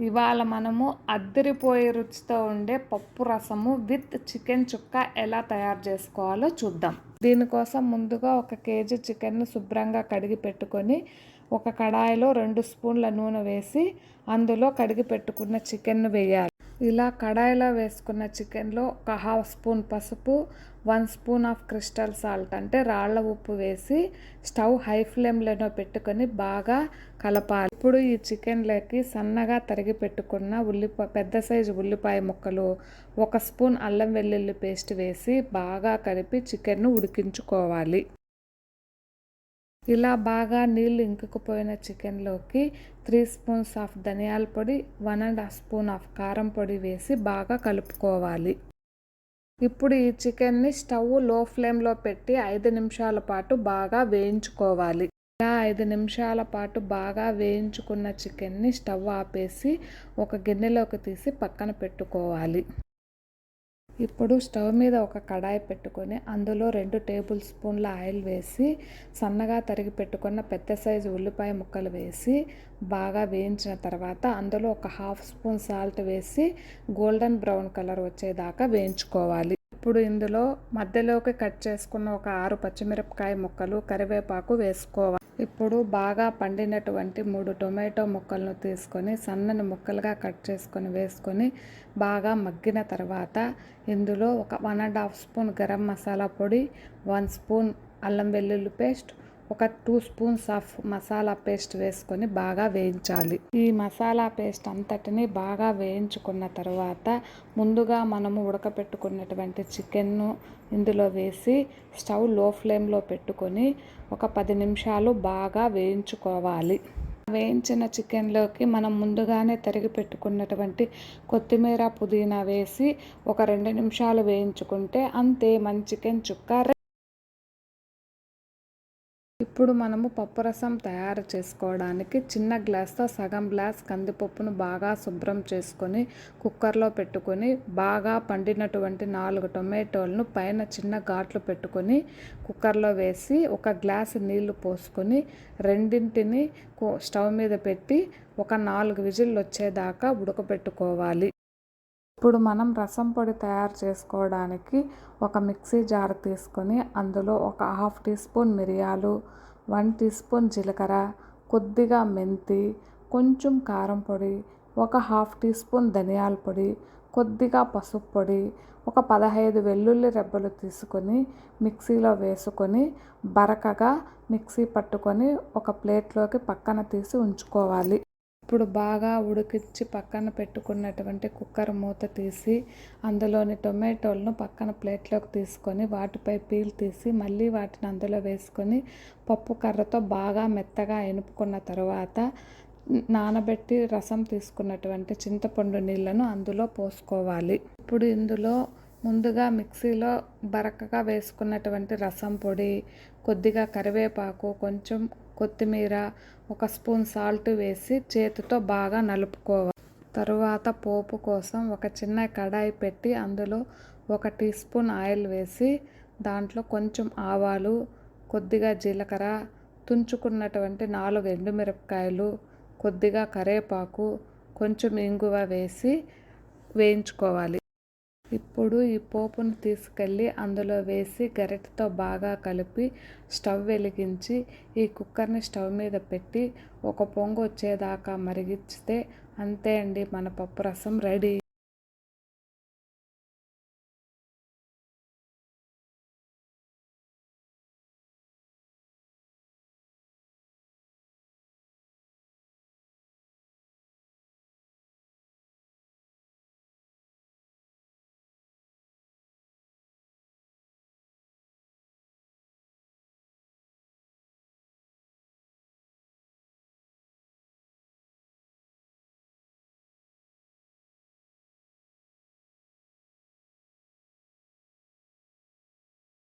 ఇవాళ మనము అద్దిరిపోయే రుచితో ఉండే పప్పు రసము విత్ చికెన్ చుక్క ఎలా తయారు చేసుకోవాలో చూద్దాం. దీనికోసం ముందుగా 1 కేజీ చికెన్ను శుభ్రంగా కడిగి పెట్టుకొని ఒక కడాయిలో 2 స్పూన్ల నూనె వేసి అందులో కడిగి పెట్టుకున్న చికెన్ను వేయాలి. ఇలా కడాయిలో వేసుకున్న చికెన్లో ఒక 1/2 స్పూన్ పసుపు, 1 స్పూన్ ఆఫ్ క్రిస్టల్ సాల్ట్ అంటే రాళ్ళ ఉప్పు వేసి స్టవ్ హై ఫ్లేమ్లో పెట్టుకొని బాగా కలపాలి. ఇప్పుడు ఈ చికెన్లోకి సన్నగా తరిగి పెట్టుకున్న పెద్ద సైజు ఉల్లిపాయ ముక్కలు, 1 స్పూన్ అల్లం వెల్లుల్లి పేస్ట్ వేసి బాగా కలిపి చికెన్ను ఉడికించుకోవాలి. ఇలా బాగా నీళ్లు ఇంకుకుపోయిన చికెన్లోకి 3 స్పూన్స్ ఆఫ్ ధనియాల పొడి, 1.5 స్పూన్ ఆఫ్ కారం పొడి వేసి బాగా కలుపుకోవాలి. ఇప్పుడు ఈ చికెన్ని స్టవ్ లో ఫ్లేమ్లో పెట్టి 5 నిమిషాల పాటు బాగా వేయించుకోవాలి. ఇలా 5 నిమిషాల పాటు బాగా వేయించుకున్న చికెన్ని స్టవ్ ఆపేసి ఒక గిన్నెలోకి తీసి పక్కన పెట్టుకోవాలి. ఇప్పుడు స్టవ్ మీద ఒక కడాయి పెట్టుకొని అందులో 2 టేబుల్ స్పూన్ల ఆయిల్ వేసి సన్నగా తరిగి పెట్టుకున్న పెద్ద సైజు ఉల్లిపాయ ముక్కలు వేసి బాగా వేయించిన తర్వాత అందులో ఒక 1/2 స్పూన్ సాల్ట్ వేసి గోల్డెన్ బ్రౌన్ కలర్ వచ్చేదాకా వేయించుకోవాలి. ఇప్పుడు ఇందులో మధ్యలోకి కట్ చేసుకున్న ఒక 6 పచ్చిమిరపకాయ ముక్కలు, కరివేపాకు వేసుకోవాలి. ఇప్పుడు బాగా పండినటువంటి 3 టొమాటో ముక్కలను తీసుకొని సన్నని ముక్కలుగా కట్ చేసుకొని వేసుకొని బాగా మగ్గిన తర్వాత ఇందులో ఒక 1.5 స్పూన్ గరం మసాలా పొడి, 1 స్పూన్ అల్లం వెల్లుల్లి పేస్ట్, ఒక 2 స్పూన్స్ ఆఫ్ మసాలా పేస్ట్ వేసుకొని బాగా వేయించాలి. ఈ మసాలా పేస్ట్ అంతటిని బాగా వేయించుకున్న తర్వాత ముందుగా మనము ఉడకపెట్టుకున్నటువంటి చికెన్ను ఇందులో వేసి స్టవ్ లో ఫ్లేమ్లో పెట్టుకొని ఒక 10 నిమిషాలు బాగా వేయించుకోవాలి. వేయించిన చికెన్లోకి మనం ముందుగానే తరిగి పెట్టుకున్నటువంటి కొత్తిమీర, పుదీనా వేసి ఒక 2 నిమిషాలు వేయించుకుంటే అంతే, మన చికెన్ చుక్క. ఇప్పుడు మనము పప్పు రసం తయారు చేసుకోవడానికి చిన్న గ్లాస్తో సగం గ్లాస్ కందిపప్పును బాగా శుభ్రం చేసుకొని కుక్కర్లో పెట్టుకొని బాగా పండినటువంటి 4 టొమాటోలను పైన చిన్న ఘాట్లు పెట్టుకొని కుక్కర్లో వేసి ఒక గ్లాసు నీళ్లు పోసుకొని రెండింటిని స్టవ్ మీద పెట్టి ఒక 4 విజిల్లు వచ్చేదాకా ఉడకపెట్టుకోవాలి. ఇప్పుడు మనం రసం పొడి తయారు చేసుకోవడానికి ఒక మిక్సీ జార్ తీసుకొని అందులో ఒక 1/2 టీ స్పూన్ మిరియాలు, 1 టీ స్పూన్ జీలకర్ర, కొద్దిగా మెంతి, కొంచెం కారం పొడి, ఒక 1/2 టీ స్పూన్ ధనియాల పొడి, కొద్దిగా పసుపు పొడి, ఒక 15 వెల్లుల్లి రెబ్బలు తీసుకొని మిక్సీలో వేసుకొని బరకగా మిక్సీ పట్టుకొని ఒక ప్లేట్లోకి పక్కన తీసి ఉంచుకోవాలి. ఇప్పుడు బాగా ఉడికించి పక్కన పెట్టుకున్నటువంటి కుక్కర్ మూత తీసి అందులోని టొమాటోలను పక్కన ప్లేట్లోకి తీసుకొని వాటిపై పీల్ తీసి మళ్ళీ వాటిని అందులో వేసుకొని పప్పు కర్రతో బాగా మెత్తగా ఎనుపుకున్న తర్వాత నానబెట్టి రసం తీసుకున్నటువంటి చింతపండు నీళ్లను అందులో పోసుకోవాలి. ఇప్పుడు ఇందులో ముందుగా మిక్సీలో బరకగా వేసుకున్నటువంటి రసం పొడి, కొద్దిగా కరివేపాకు, కొంచెం కొత్తిమీర, 1 స్పూన్ సాల్ట్ వేసి చేతితో బాగా నలుపుకోవాలి. తరువాత పోపు కోసం ఒక చిన్న కడాయి పెట్టి అందులో 1 టీ స్పూన్ ఆయిల్ వేసి దాంట్లో కొంచెం ఆవాలు, కొద్దిగా జీలకర్ర, తుంచుకున్నటువంటి 4 ఎండుమిరపకాయలు, కొద్దిగా కరివేపాకు, కొంచెం ఇంగువ వేసి వేయించుకోవాలి. ఇప్పుడు ఈ పోపును తీసుకెళ్ళి అందులో వేసి గరిటెతో బాగా కలిపి స్టవ్ వెలిగించి ఈ కుక్కర్ని స్టవ్ మీద పెట్టి ఒక పొంగు వచ్చేదాకా మరిగిస్తే అంతే అండి, మన పప్పు రసం రెడీ.